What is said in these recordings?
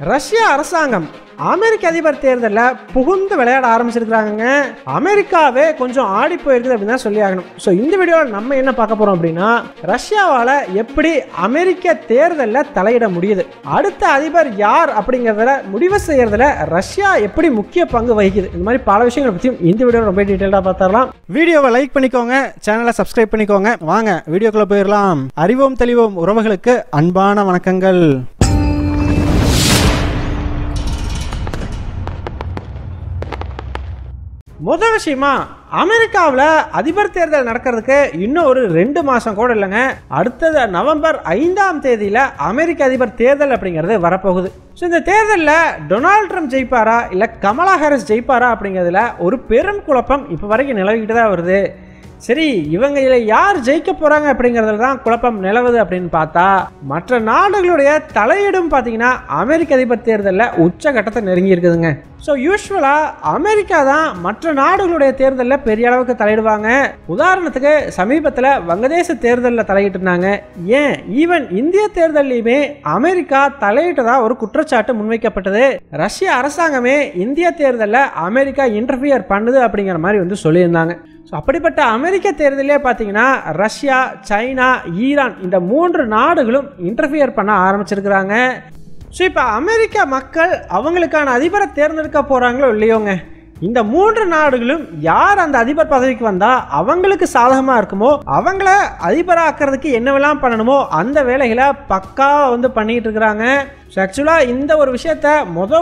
Russia அரசாங்கம் அமெரிக்க அதிபர் தேர்தலில் புகுந்து விளையாட ஆரம்பிச்சிருக்கிறாங்க. அமெரிக்காவே கொஞ்சம் ஆடி போயிருக்குது அப்படின்னு தான் சொல்லி ஆகணும். ஸோ இந்த வீடியோவில் நம்ம என்ன பார்க்க போகிறோம் அப்படின்னா, ரஷ்யாவால் எப்படி அமெரிக்க தேர்தலில் தலையிட முடியுது, அடுத்த அதிபர் யார் அப்படிங்கிறத முடிவு செய்யறதுல ரஷ்யா எப்படி முக்கிய பங்கு வகிக்குது, இந்த மாதிரி பல விஷயங்களை பற்றியும் இந்த வீடியோவில் ரொம்ப டீட்டெயிலாக பார்த்துடலாம். வீடியோவை லைக் பண்ணிக்கோங்க, சேனலை சப்ஸ்கிரைப் பண்ணிக்கோங்க. வாங்க வீடியோக்குள்ளே போயிடலாம். அறிவோம் தெளிவோம் உறவுகளுக்கு அன்பான வணக்கங்கள். முதல் விஷயமா, அமெரிக்காவில் அதிபர் தேர்தல் நடக்கிறதுக்கு இன்னும் ஒரு 2 மாதம் கூட இல்லைங்க. அடுத்தது நவம்பர் 5ஆம் தேதியில் அமெரிக்க அதிபர் தேர்தல் அப்படிங்கிறது வரப்போகுது. ஸோ இந்த தேர்தலில் டொனால்ட் ட்ரம்ப் ஜெயிப்பாரா இல்லை கமலா ஹாரிஸ் ஜெயிப்பாரா அப்படிங்கிறதுல ஒரு பெரும் குழப்பம் இப்போ வரைக்கும் நிலவிக்கிட்டு தான் வருது. சரி, இவங்க இதில் யார் ஜெயிக்க போகிறாங்க அப்படிங்கிறதுல தான் குழப்பம் நிலவுது அப்படின்னு பார்த்தா, மற்ற நாடுகளுடைய தலையீடும் பார்த்தீங்கன்னா அமெரிக்க அதிபர் தேர்தலில் உச்சகட்டத்தை நெருங்கி இருக்குதுங்க. ஸோ யூஸ்வலாக அமெரிக்கா தான் மற்ற நாடுகளுடைய தேர்தலில் பெரிய அளவுக்கு தலையிடுவாங்க. உதாரணத்துக்கு சமீபத்தில் வங்கதேச தேர்தலில் தலையிட்டு இருந்தாங்க. ஏன் ஈவன் இந்திய தேர்தலையுமே அமெரிக்கா தலையிட்டதா ஒரு குற்றச்சாட்டு முன்வைக்கப்பட்டது. ரஷ்ய அரசாங்கமே இந்திய தேர்தலில் அமெரிக்கா இன்டர்ஃபியர் பண்ணுது அப்படிங்கிற மாதிரி சொல்லியிருந்தாங்க. ஸோ அப்படிப்பட்ட அமெரிக்க தேர்தலே பார்த்தீங்கன்னா ரஷ்யா, சைனா, ஈரான் இந்த 3 நாடுகளும் இன்டர்ஃபியர் பண்ண ஆரம்பிச்சிருக்கிறாங்க. ஸோ இப்போ அமெரிக்க மக்கள் அவங்களுக்கான அதிபரை தேர்ந்தெடுக்க போகிறாங்களோ இல்லையோங்க, இந்த 3 நாடுகளும் யார் அந்த அதிபர் பதவிக்கு வந்தால் அவங்களுக்கு சாதகமாக இருக்குமோ அவங்கள அதிபராக்கிறதுக்கு என்னவெல்லாம் பண்ணணுமோ அந்த வேலைகளை பக்காவாக பண்ணிக்கிட்டு இருக்கிறாங்க. ஸோ ஆக்சுவலாக இந்த ஒரு விஷயத்த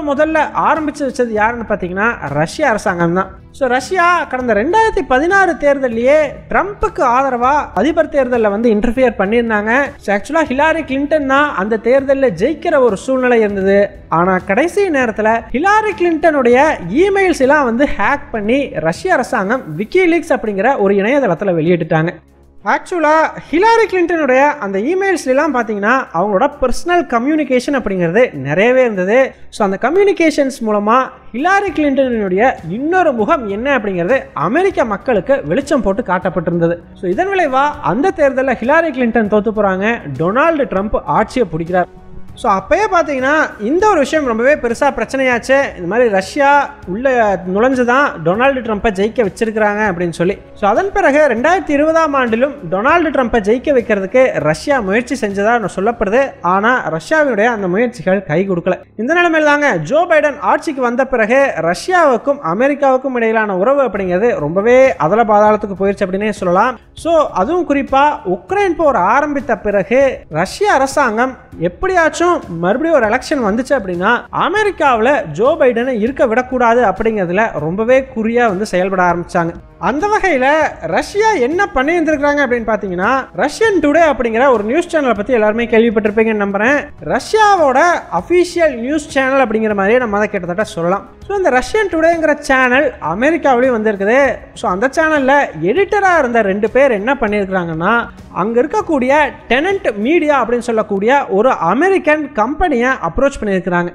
முதல்ல ஆரம்பித்து வச்சது யாருன்னு பார்த்தீங்கன்னா ரஷ்ய அரசாங்கம் தான். ஸோ ரஷ்யா கடந்த 2016 தேர்தலையே ட்ரம்ப்புக்கு ஆதரவாக அதிபர் தேர்தலில் இன்டர்ஃபியர் பண்ணியிருந்தாங்க. ஸோ ஆக்சுவலாக ஹிலாரி கிளின்டன் தான் அந்த தேர்தலில் ஜெயிக்கிற ஒரு சூழ்நிலை இருந்தது. ஆனால் கடைசி நேரத்தில் ஹிலாரி கிளின்டனுடைய இமெயில்ஸ் எல்லாம் ஹேக் பண்ணி ரஷ்ய அரசாங்கம் விக்கிலீக்ஸ் அப்படிங்கிற ஒரு இணையதளத்தில் வெளியிட்டுட்டாங்க. ஆக்சுவலாக ஹிலாரி கிளின்டனுடைய அந்த இமெயில்ஸ்லாம் பார்த்தீங்கன்னா அவங்களோட பர்சனல் கம்யூனிகேஷன் அப்படிங்கிறது நிறையவே இருந்தது. ஸோ அந்த கம்யூனிகேஷன்ஸ் மூலமாக ஹிலாரி கிளின்டனுடைய இன்னொரு முகம் என்ன அப்படிங்கிறது அமெரிக்க மக்களுக்கு வெளிச்சம் போட்டு காட்டப்பட்டிருந்தது. ஸோ இதன் விளைவாக அந்த தேர்தலில் ஹிலாரி கிளின்டன் தோற்று போகிறாங்க. டொனால்டு ட்ரம்ப் ஆட்சியை பிடிக்கிறார். ஸோ அப்போயே பார்த்தீங்கன்னா இந்த ஒரு விஷயம் ரொம்பவே பெருசாக பிரச்சனையாச்சு. இந்த மாதிரி ரஷ்யா உள்ள நுழைஞ்சு தான் டொனால்டு ட்ரம்ப்பை ஜெயிக்க வச்சிருக்கிறாங்க அப்படின்னு சொல்லி. ஸோ அதன் பிறகு 2020ஆம் ஆண்டிலும் டொனால்டு ட்ரம்ப்பை ஜெயிக்க வைக்கிறதுக்கு ரஷ்யா முயற்சி செஞ்சதாக சொல்லப்படுது. ஆனால் ரஷ்யாவினுடைய அந்த முயற்சிகள் கை கொடுக்கல. இந்த நிலைமையில் தாங்க ஜோ பைடன் ஆட்சிக்கு வந்த பிறகு ரஷ்யாவுக்கும் அமெரிக்காவுக்கும் இடையிலான உறவு அப்படிங்கிறது ரொம்பவே அதல பாதாளத்துக்கு போயிடுச்சு அப்படின்னே சொல்லலாம். ஸோ அதுவும் குறிப்பாக உக்ரைன் போர் ஆரம்பித்த பிறகு ரஷ்ய அரசாங்கம் எப்படியாச்சும் மறுபடியும் ஒரு எலெக்ஷன் வந்துச்சு அப்படின்னா அமெரிக்காவில் ஜோ பைடனை இருக்க விடக்கூடாது அப்படிங்கிறதுல ரொம்பவே குறியா செயல்பட ஆரம்பிச்சாங்க. அந்த வகையில் ரஷ்யா என்ன பண்ணியிருந்திருக்கிறாங்க அப்படின்னு பார்த்தீங்கன்னா, ரஷ்யன் டுடே அப்படிங்கிற ஒரு நியூஸ் சேனலை பற்றி எல்லாருமே கேள்விப்பட்டிருப்பீங்கன்னு நம்புறேன். ரஷ்யாவோட அஃபீஷியல் நியூஸ் சேனல் அப்படிங்கிற மாதிரியே நம்ம அதை கிட்டத்தட்ட சொல்லலாம். ஸோ இந்த ரஷ்யன் டுடேங்கிற சேனல் அமெரிக்காவிலையும் வந்திருக்குது. ஸோ அந்த சேனலில் எடிட்டராக இருந்த 2 பேர் என்ன பண்ணியிருக்கிறாங்கன்னா, அங்கே இருக்கக்கூடிய டெனன்ட் மீடியா அப்படின்னு சொல்லக்கூடிய ஒரு அமெரிக்கன் கம்பெனியை அப்ரோச் பண்ணியிருக்கிறாங்க.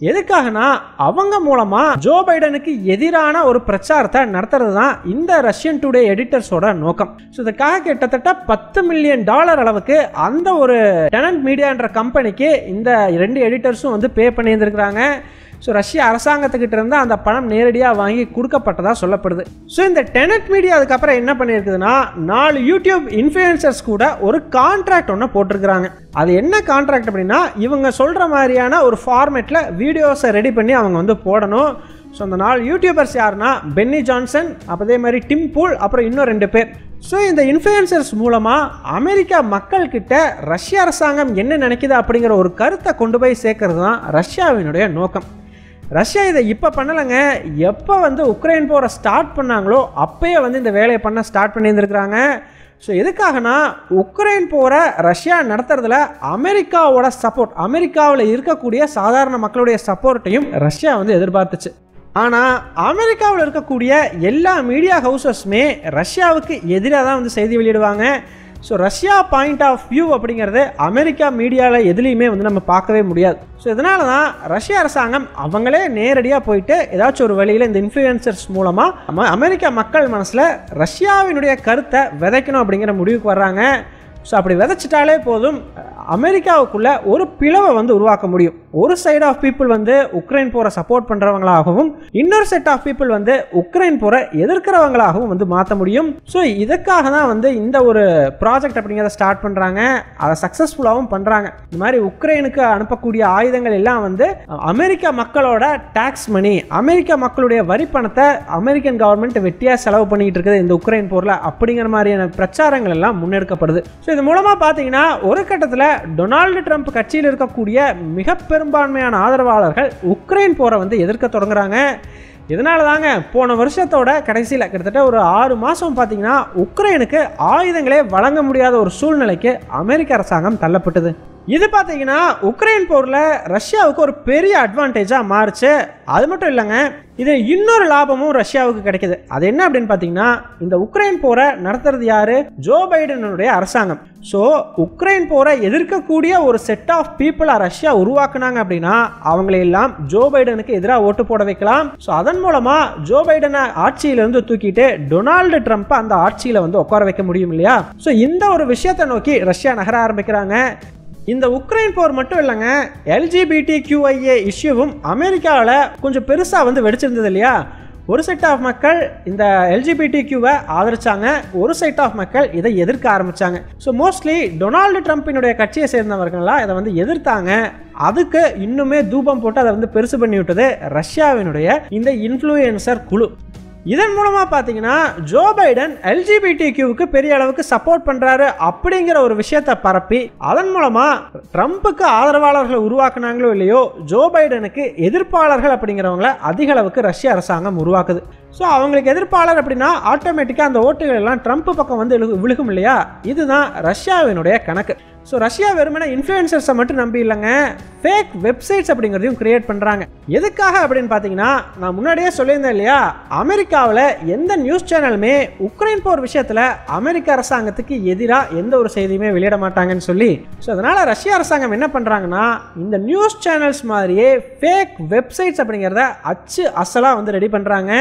எதுக்காகனா அவங்க மூலமா ஜோ பைடனுக்கு எதிரான ஒரு பிரச்சாரத்தை நடத்துறது தான் இந்த ரஷ்யன் டுடே எடிட்டர்ஸோட நோக்கம். ஸோ இதுக்காக கிட்டத்தட்ட $10 மில்லியன் அளவுக்கு அந்த ஒரு டெனன்ட் மீடியான்ற கம்பெனிக்கு இந்த 2 எடிட்டர்ஸும் பே பண்ணியிருந்திருக்கிறாங்க. ஸோ ரஷ்ய அரசாங்கத்துக்கிட்ட இருந்து அந்த பணம் நேரடியாக வாங்கி கொடுக்கப்பட்டதாக சொல்லப்படுது. ஸோ இந்த டெனன்ட் மீடியா அதுக்கப்புறம் என்ன பண்ணியிருக்குதுன்னா, 4 யூடியூப் இன்ஃப்ளூயன்சர்ஸ் கூட ஒரு கான்ட்ராக்ட் ஒன்று போட்டிருக்கிறாங்க. அது என்ன கான்ட்ராக்ட் அப்படின்னா, இவங்க சொல்கிற மாதிரியான ஒரு ஃபார்மேட்டில் வீடியோஸை ரெடி பண்ணி அவங்க போடணும். ஸோ அந்த 4 யூடியூபர்ஸ் யாருன்னா பென்னி ஜான்சன், அதே மாதிரி டிம் பூல், அப்புறம் இன்னும் 2 பேர். ஸோ இந்த இன்ஃப்ளூயன்சர்ஸ் மூலமாக அமெரிக்கா மக்கள்கிட்ட ரஷ்ய அரசாங்கம் என்ன நினைக்குது அப்படிங்கிற ஒரு கருத்தை கொண்டு போய் சேர்க்கறது தான் ரஷ்யாவினுடைய நோக்கம். ரஷ்யா இதை இப்போ பண்ணலைங்க. எப்போ உக்ரைன் போரை ஸ்டார்ட் பண்ணாங்களோ அப்பயே இந்த வேலையை பண்ண ஸ்டார்ட் பண்ணியிருந்துருக்குறாங்க. ஸோ எதுக்காகனா, உக்ரைன் போரை ரஷ்யா நடத்துறதுல அமெரிக்காவோட சப்போர்ட், அமெரிக்காவில் இருக்கக்கூடிய சாதாரண மக்களுடைய சப்போர்ட்டையும் ரஷ்யா எதிர்பார்த்துச்சு. ஆனால் அமெரிக்காவில் இருக்கக்கூடிய எல்லா மீடியா ஹவுசஸுமே ரஷ்யாவுக்கு எதிராக தான் செய்தி வெளியிடுவாங்க. So Russia point of view அப்படிங்கிறது அமெரிக்கா மீடியாவில் எதுலேயுமே நம்ம பார்க்கவே முடியாது. ஸோ இதனால தான் ரஷ்ய அரசாங்கம் அவங்களே நேரடியாக போயிட்டு ஏதாச்சும் ஒரு வழியில் இந்த இன்ஃப்ளூயன்சர்ஸ் மூலமாக அமெரிக்கா மக்கள் மனசில் ரஷ்யாவினுடைய கருத்தை விதைக்கணும் அப்படிங்கிற முடிவுக்கு வர்றாங்க. ஸோ அப்படி விதைச்சிட்டாலே போதும், அமெரிக்காவுக்குள்ள ஒரு பிளவை உருவாக்க முடியும். ஒரு சைடு ஆஃப் பீப்புள் வந்து உக்ரைன் போரை சப்போர்ட் பண்றவங்களாகவும் இன்னொரு செட் ஆஃப் பீப்புள் வந்து உக்ரைன் போரை எதிர்க்கிறவங்களாகவும் வந்து மாற்ற முடியும். ஸோ இதுக்காக தான் வந்து இந்த ஒரு ப்ராஜெக்ட் அப்படிங்கிறத ஸ்டார்ட் பண்றாங்க. அதை சக்சஸ்ஃபுல்லாகவும் பண்றாங்க. இந்த மாதிரி உக்ரைனுக்கு அனுப்பக்கூடிய ஆயுதங்கள் எல்லாம் வந்து அமெரிக்க மக்களோட டாக்ஸ் மணி, அமெரிக்க மக்களுடைய வரி பணத்தை அமெரிக்கன் கவர்மெண்ட் வெட்டியா செலவு பண்ணிட்டு இருக்குது இந்த உக்ரைன் போர்ல அப்படிங்கிற மாதிரியான பிரச்சாரங்கள் எல்லாம் முன்னெடுக்கப்படுது. ஸோ இது மூலமா பாத்தீங்கன்னா ஒரு கட்டத்தில் டொனால்டு ட்ரம்ப் கட்சியில் இருக்கக்கூடிய மிக பெரும்பான்மையான ஆதரவாளர்கள் உக்ரைன் போரை வந்து எதிர்க்க தொடங்குறாங்க. இதனால தாங்க போன வருஷத்தோட கடைசியில் கிட்டத்தட்ட ஒரு 6 மாதம் பார்த்தீங்கன்னா உக்ரைனுக்கு ஆயுதங்களே வழங்க முடியாத ஒரு சூழ்நிலைக்கு அமெரிக்க அரசாங்கம் தள்ளப்பட்டது. இது பார்த்தீங்கன்னா உக்ரைன் போரில் ரஷ்யாவுக்கு ஒரு பெரிய அட்வான்டேஜாக மாறுச்சு. அது மட்டும் இல்லைங்க, இது இன்னொரு லாபமும் ரஷ்யாவுக்கு கிடைக்குது. அது என்ன அப்படின்னு பார்த்தீங்கன்னா, இந்த உக்ரைன் போரை நடத்துறது யாரு? ஜோ பைடனுடைய அரசாங்கம். ஸோ உக்ரைன் போரை எதிர்க்கக்கூடிய ஒரு செட் ஆஃப் பீப்புளை ரஷ்யா உருவாக்குனாங்க அப்படின்னா அவங்களையெல்லாம் ஜோ பைடனுக்கு எதிராக ஓட்டு போட வைக்கலாம். ஸோ அதன் மூலமா ஜோ பைடனை ஆட்சியிலிருந்து தூக்கிட்டு டொனால்டு ட்ரம்ப் அந்த ஆட்சியில் வந்து உட்கார வைக்க முடியும் இல்லையா? ஸோ இந்த ஒரு விஷயத்தை நோக்கி ரஷ்யா நகர ஆரம்பிக்கிறாங்க. இந்த உக்ரைன் போர் மட்டும் இல்லைங்க, LGBTQIA இஷ்யூவும் அமெரிக்காவில் கொஞ்சம் பெருசாக வந்து வெடிச்சிருந்தது இல்லையா? ஒரு செட் ஆஃப் மக்கள் இந்த LGBTQவை ஆதரிச்சாங்க, ஒரு செட் ஆஃப் மக்கள் இதை எதிர்க்க ஆரம்பிச்சாங்க. ஸோ மோஸ்ட்லி டொனால்டு ட்ரம்ப்பினுடைய கட்சியை சேர்ந்தவர்கள்லாம் இதை வந்து எதிர்த்தாங்க. அதுக்கு இன்னுமே தூபம் போட்டு அதை வந்து பெருசு பண்ணி விட்டது ரஷ்யாவினுடைய இந்த இன்ஃப்ளூயன்சர் குழு. இதன் மூலமா பாத்தீங்கன்னா ஜோ பைடன் LGBTQவுக்கு பெரிய அளவுக்கு சப்போர்ட் பண்றாரு அப்படிங்கிற ஒரு விஷயத்தை பரப்பி அதன் மூலமா ட்ரம்புக்கு ஆதரவாளர்களை உருவாக்குனாங்களோ இல்லையோ, ஜோ பைடனுக்கு எதிர்ப்பாளர்கள் அப்படிங்கிறவங்கள அதிக அளவுக்கு ரஷ்ய அரசாங்கம் உருவாக்குது. ஸோ அவங்களுக்கு எதிர்ப்பாளர் அப்படின்னா ஆட்டோமேட்டிக்காக அந்த ஓட்டுகள் எல்லாம் ட்ரம்ப் பக்கம் வந்து விழுகும் இல்லையா? இதுதான் ரஷ்யாவினுடைய கணக்கு. ஸோ ரஷ்யா வெறுமனே இன்ஃப்ளூயன்சர்ஸை மட்டும் நம்பி இல்லைங்க, ஃபேக் வெப்சைட்ஸ் அப்படிங்கிறதையும் கிரியேட் பண்ணுறாங்க. எதுக்காக அப்படின்னு பார்த்தீங்கன்னா, நான் முன்னாடியே சொல்லியிருந்தேன் இல்லையா, அமெரிக்காவில் எந்த நியூஸ் சேனலுமே உக்ரைன் போர் விஷயத்தில் அமெரிக்க அரசாங்கத்துக்கு எதிராக எந்த ஒரு செய்தியுமே வெளியிட மாட்டாங்கன்னு சொல்லி. ஸோ அதனால் ரஷ்ய அரசாங்கம் என்ன பண்ணுறாங்கன்னா, இந்த நியூஸ் சேனல்ஸ் மாதிரியே ஃபேக் வெப்சைட்ஸ் அப்படிங்கிறத அச்சு அசலாக வந்து ரெடி பண்ணுறாங்க.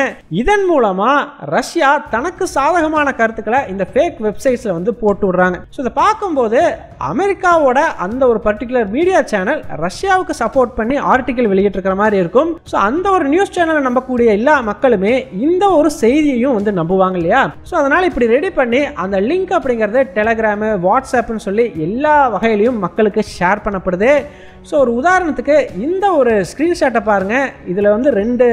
இதன் மூலமா ரஷ்யா தனக்கு சாதகமான கருத்துக்களை இந்த ஃபேக் வெப்சைட்ஸ்ல வந்து போட்டு விடுறாங்க. ஸோ இதை பார்க்கும்போது அமெரிக்காவோட அந்த ஒரு பர்டிகுலர் மீடியா சேனல் ரஷ்யாவுக்கு சப்போர்ட் பண்ணி ஆர்டிகல் வெளியிட்டு இருக்கிற மாதிரி இருக்கும். ஸோ அந்த ஒரு நியூஸ் சேனலை நம்பக்கூடிய எல்லா மக்களுமே இந்த ஒரு செய்தியையும் வந்து நம்புவாங்க இல்லையா? ஸோ அதனால இப்படி ரெடி பண்ணி அந்த லிங்க் அப்படிங்கிறது டெலகிராமு, வாட்ஸ்அப்னு சொல்லி எல்லா வகையிலையும் மக்களுக்கு ஷேர் பண்ணப்படுது. ஸோ ஒரு உதாரணத்துக்கு இந்த ஒரு ஸ்க்ரீன்ஷாட்டை பாருங்க. இதில் வந்து 2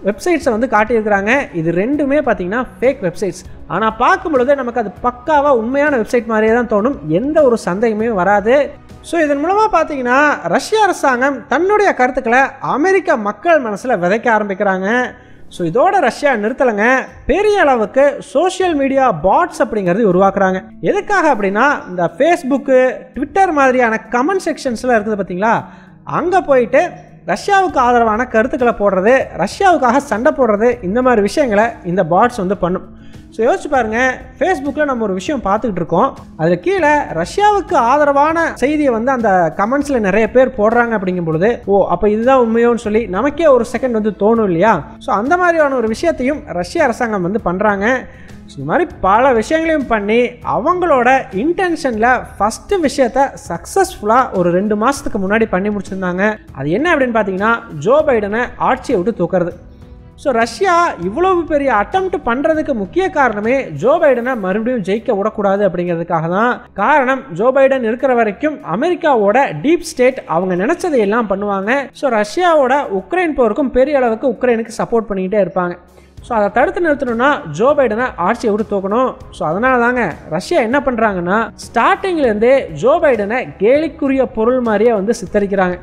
வெப்சைட்ஸை வந்து காட்டியிருக்கிறாங்க. இது ரெண்டுமே பார்த்தீங்கன்னா ஃபேக் வெப்சைட்ஸ். ஆனால் பார்க்கும் பொழுது நமக்கு அது பக்காவாக உண்மையான வெப்சைட் மாதிரியே தான் தோணும், எந்த ஒரு சந்தேகமே வராது. ஸோ இதன் மூலமாக பார்த்தீங்கன்னா ரஷ்ய அரசாங்கம் தன்னுடைய கருத்துக்களை அமெரிக்க மக்கள் மனசில் விதைக்க ஆரம்பிக்கிறாங்க. ஸோ இதோட ரஷ்யா நிறுத்தலைங்க, பெரிய அளவுக்கு சோஷியல் மீடியா பாட்ஸ் அப்படிங்கிறது உருவாக்குறாங்க. எதுக்காக அப்படின்னா, இந்த ஃபேஸ்புக்கு, ட்விட்டர் மாதிரியான கமெண்ட் செக்ஷன்ஸ்லாம் இருக்குது பார்த்தீங்களா, அங்கே போயிட்டு ரஷ்யாவுக்கு ஆதரவான கருத்துக்களை போடுறது, ரஷ்யாவுக்காக சண்டை போடுறது, இந்த மாதிரி விஷயங்களை இந்த பாட்ஸ் வந்து பண்ணும். ஸோ யோசிச்சு பாருங்க, ஃபேஸ்புக்கில் நம்ம ஒரு விஷயம் பார்த்துக்கிட்டு இருக்கோம், அதில் கீழே ரஷ்யாவுக்கு ஆதரவான செய்தியை வந்து அந்த கமெண்ட்ஸில் நிறைய பேர் போடுறாங்க. அப்படிங்கும் பொழுது ஓ அப்போ இதுதான் உண்மையோன்னு சொல்லி நமக்கே ஒரு செகண்ட் வந்து தோணும் இல்லையா? ஸோ அந்த மாதிரியான ஒரு விஷயத்தையும் ரஷ்ய அரசாங்கம் வந்து பண்ணுறாங்க. ஸோ இது மாதிரி பல விஷயங்களையும் பண்ணி அவங்களோட இன்டென்ஷனில் ஃபஸ்ட்டு விஷயத்தை சக்ஸஸ்ஃபுல்லாக ஒரு 2 மாதத்துக்கு முன்னாடி பண்ணி முடிச்சிருந்தாங்க. அது என்ன அப்படின்னு பார்த்தீங்கன்னா, ஜோ பைடனை ஆட்சியை விட்டு தூக்குறது. ஸோ ரஷ்யா இவ்வளவு பெரிய அட்டெம்ப்ட் பண்ணுறதுக்கு முக்கிய காரணமே ஜோ பைடனை மறுபடியும் ஜெயிக்க விடக்கூடாது அப்படிங்கிறதுக்காக தான். காரணம், ஜோ பைடன் இருக்கிற வரைக்கும் அமெரிக்காவோட டீப் ஸ்டேட் அவங்க நினைச்சதை எல்லாம் பண்ணுவாங்க. ஸோ ரஷ்யாவோட உக்ரைன் போருக்கும் பெரிய அளவுக்கு உக்ரைனுக்கு சப்போர்ட் பண்ணிக்கிட்டே இருப்பாங்க. ஸோ அதை தடுத்து நிறுத்தணும்னா ஜோ பைடனை ஆட்சியை விட்டு தூக்கணும். ஸோ அதனால தாங்க ரஷ்யா என்ன பண்ணுறாங்கன்னா, ஸ்டார்டிங்லேருந்தே ஜோ பைடனை கேலிக்குரிய பொருள் மாதிரியே வந்து சித்தரிக்கிறாங்க.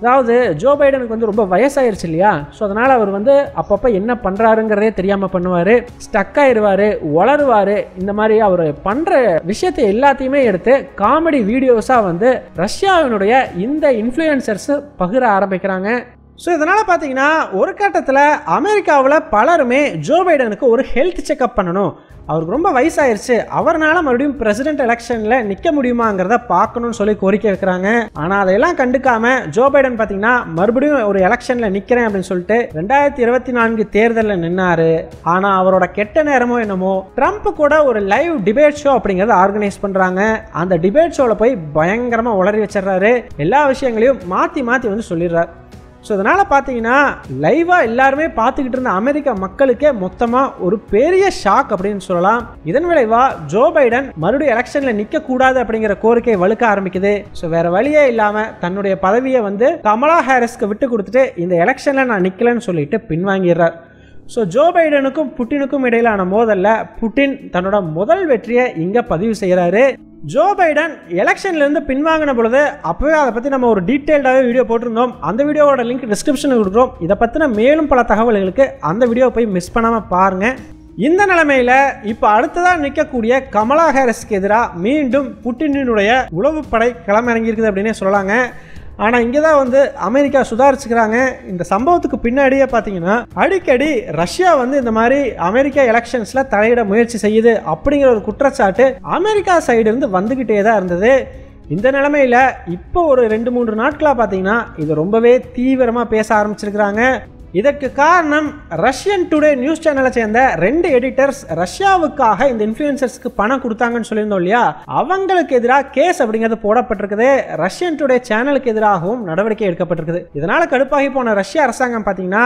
அதாவது ஜோ பைடனுக்கு வந்து ரொம்ப வயசாயிருச்சு இல்லையா? ஸோ அதனால் அவர் வந்து அப்பப்போ என்ன பண்ணுறாருங்கிறதே தெரியாமல் பண்ணுவார், ஸ்டக் ஆயிடுவார், வளருவார். இந்த மாதிரி அவர் பண்ணுற விஷயத்தை எல்லாத்தையுமே எடுத்து காமெடி வீடியோஸாக வந்து ரஷ்யாவினுடைய இந்த இன்ஃப்ளூயன்சர்ஸ் பகிர ஆரம்பிக்கிறாங்க. ஸோ இதனால் பார்த்தீங்கன்னா ஒரு கட்டத்தில் அமெரிக்காவில் பலருமே ஜோ பைடனுக்கு ஒரு ஹெல்த் செக்அப் பண்ணணும், அவருக்கு ரொம்ப வயசாயிருச்சு, அவரால் மறுபடியும் பிரசிடென்ட் எலெக்ஷனில் நிற்க முடியுமாங்கிறத பார்க்கணும்னு சொல்லி கோரிக்கை வைக்கிறாங்க. ஆனால் அதையெல்லாம் கண்டுக்காம ஜோ பைடன் பார்த்தீங்கன்னா மறுபடியும் ஒரு எலெக்ஷனில் நிற்கிறேன் அப்படின்னு சொல்லிட்டு 2024 தேர்தலில் நின்னாரு. ஆனால் அவரோட கெட்ட நேரமோ என்னமோ ட்ரம்ப் கூட ஒரு லைவ் டிபேட் ஷோ அப்படிங்கிறத ஆர்கனைஸ் பண்ணுறாங்க. அந்த டிபேட் ஷோவில் போய் பயங்கரமாக உளறி வச்சிடறாரு, எல்லா விஷயங்களையும் மாற்றி மாற்றி வந்து சொல்லிடுறாரு. ஸோ இதனால் பார்த்தீங்கன்னா லைவாக எல்லாருமே பார்த்துக்கிட்டு இருந்த அமெரிக்க மக்களுக்கே மொத்தமாக ஒரு பெரிய ஷாக் அப்படின்னு சொல்லலாம். இதன் விளைவாக ஜோ பைடன் மறுபடியும் எலெக்ஷனில் நிற்கக்கூடாது அப்படிங்கிற கோரிக்கை வலுக்க ஆரம்பிக்குது. ஸோ வேறு வழியே இல்லாமல் தன்னுடைய பதவியை வந்து கமலா ஹாரிஸ்க்கு விட்டு கொடுத்துட்டு இந்த எலெக்ஷனில் நான் நிற்கலன்னு சொல்லிட்டு பின்வாங்கிடுறார். ஸோ ஜோ பைடனுக்கும் புட்டினுக்கும் இடையிலான மோதலில் புட்டின் தன்னோட முதல் வெற்றியை இங்கே பதிவு செய்கிறாரு. ஜோ பைடன் எலெக்ஷன்லேருந்து பின்வாங்கின பொழுது அப்போவே அதை பற்றி நம்ம ஒரு டீட்டெயில்டாகவே வீடியோ போட்டிருந்தோம். அந்த வீடியோவோட லிங்க் டிஸ்கிரிப்ஷனில் கொடுக்குறோம். இதை பற்றின மேலும் பல தகவல்களுக்கு அந்த வீடியோவை போய் மிஸ் பண்ணாமல் பாருங்கள். இந்த நிலைமையில் இப்போ அடுத்ததாக நிற்கக்கூடிய கமலா ஹாரிஸ்க்கு எதிராக மீண்டும் புட்டினுடைய உளவுப்படை களமிறங்கியிருக்குது அப்படின்னே சொல்லலாங்க. ஆனால் இங்கே தான் வந்து அமெரிக்கா சுதாரிச்சுக்கிறாங்க. இந்த சம்பவத்துக்கு பின்னாடியே பார்த்தீங்கன்னா அடிக்கடி ரஷ்யா வந்து இந்த மாதிரி அமெரிக்கா எலெக்ஷன்ஸில் தலையிட முயற்சி செய்யுது அப்படிங்கிற ஒரு குற்றச்சாட்டு அமெரிக்கா சைடு இருந்து வந்துக்கிட்டே தான் இருந்தது. இந்த நிலைமையில் இப்போ ஒரு 2-3 நாட்களாக பார்த்தீங்கன்னா இது ரொம்பவே தீவிரமாக பேச ஆரம்பிச்சிருக்கிறாங்க. இதற்கு காரணம் ரஷ்யன் டுடே நியூஸ் சேனலை சேர்ந்த 2 எடிட்டர்ஸ் ரஷ்யாவுக்காக இந்த இன்ஃப்ளூயன்சர்ஸ்க்கு பணம் கொடுத்தாங்கன்னு சொல்லியிருந்தோம் இல்லையா, அவங்களுக்கு எதிராக கேஸ் அப்படிங்கிறது போடப்பட்டிருக்குது. ரஷ்யன் டுடே சேனலுக்கு எதிராகவும் நடவடிக்கை எடுக்கப்பட்டிருக்குது. இதனால கடுப்பாகி போன ரஷ்ய அரசாங்கம் பார்த்தீங்கன்னா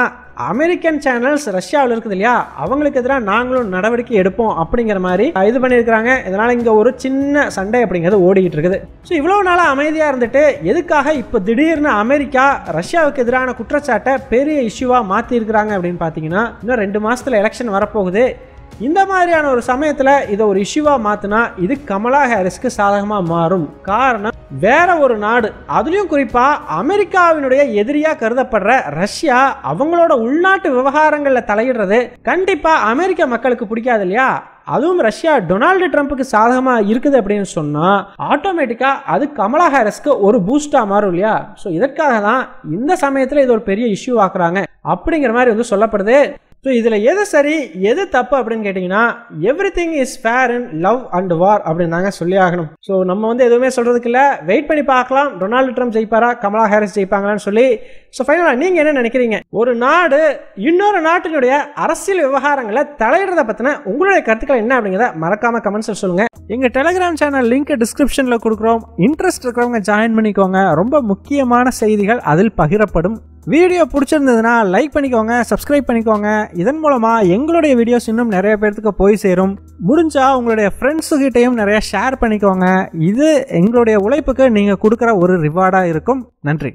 அமெரிக்கன் சேனல்ஸ் ரஷ்யாவில் இருக்குது இல்லையா, அவங்களுக்கு எதிராக நாங்களும் நடவடிக்கை எடுப்போம் அப்படிங்கிற மாதிரி இது பண்ணியிருக்கிறாங்க. இதனால இங்கே ஒரு சின்ன சண்டை அப்படிங்கிறது ஓடிக்கிட்டு இருக்குது. ஸோ இவ்வளோ நாளாக அமைதியாக இருந்துட்டு எதுக்காக இப்போ திடீர்னு அமெரிக்கா ரஷ்யாவுக்கு எதிரான குற்றச்சாட்டை பெரிய இஷ்யூவாக மாற்றி இருக்கிறாங்க அப்படின்னு பார்த்தீங்கன்னா இன்னும் 2 மாதத்தில் எலெக்ஷன் வரப்போகுது. இந்த மாதிரியான ஒரு சமயத்தில் இதை ஒரு இஷ்யூவாக மாற்றினா இது கமலா ஹாரிஸ்க்கு சாதகமாக மாறும். காரணம் வேற ஒரு நாடு, அதுலேயும் குறிப்பாக அமெரிக்காவினுடைய எதிரியாக கருதப்படுற ரஷ்யா அவங்களோட உள்நாட்டு விவகாரங்களில் தலையிடுறது கண்டிப்பாக அமெரிக்க மக்களுக்கு பிடிக்காது இல்லையா. அதுவும் ரஷ்யா டொனால்டு ட்ரம்ப்புக்கு சாதகமாக இருக்குது அப்படின்னு சொன்னால் ஆட்டோமேட்டிக்காக அது கமலா ஹாரிஸ்க்கு ஒரு பூஸ்டாக மாறும் இல்லையா. ஸோ இதற்காக தான் இந்த சமயத்தில் இது ஒரு பெரிய இஷ்யூ ஆக்குறாங்க அப்படிங்கிற மாதிரி வந்து சொல்லப்படுது. ஸோ இதில் எது சரி எது தப்பு அப்படின்னு கேட்டிங்கன்னா everything is fair in love and war அப்படின்னு தாங்க சொல்லி ஆகணும். ஸோ நம்ம வந்து எதுவுமே சொல்கிறதுக்கு இல்லை, வெயிட் பண்ணி பார்க்கலாம் டொனால்டு ட்ரம்ப் ஜெயிப்பாரா கமலா ஹாரிஸ் ஜெயிப்பாங்களான்னு சொல்லி. ஸோ ஃபைனலாக நீங்கள் என்ன நினைக்கிறீங்க? ஒரு நாடு இன்னொரு நாட்டினுடைய அரசியல் விவகாரங்களை தலையிடுறதை பற்றின உங்களுடைய கருத்துக்கள் என்ன அப்படிங்கிறத மறக்காமல் கமெண்ட்ஸில் சொல்லுங்கள். எங்கள் டெலிகிராம் சேனல் லிங்க் டிஸ்கிரிப்ஷனில் கொடுக்குறோம். இன்ட்ரெஸ்ட் இருக்கிறவங்க ஜாயின் பண்ணிக்கோங்க. ரொம்ப முக்கியமான செய்திகள் அதில் பகிரப்படும். வீடியோ பிடிச்சிருந்ததுன்னா லைக் பண்ணிக்கோங்க, சப்ஸ்கிரைப் பண்ணிக்கோங்க. இதன் மூலமாக எங்களுடைய வீடியோஸ் இன்னும் நிறைய பேர்த்துக்கு போய் சேரும். முடிஞ்சால் உங்களுடைய ஃப்ரெண்ட்ஸுக்கிட்டையும் நிறைய ஷேர் பண்ணிக்கோங்க. இது எங்களுடைய உழைப்புக்கு நீங்கள் கொடுக்குற ஒரு ரிவார்டாக இருக்கும். நன்றி.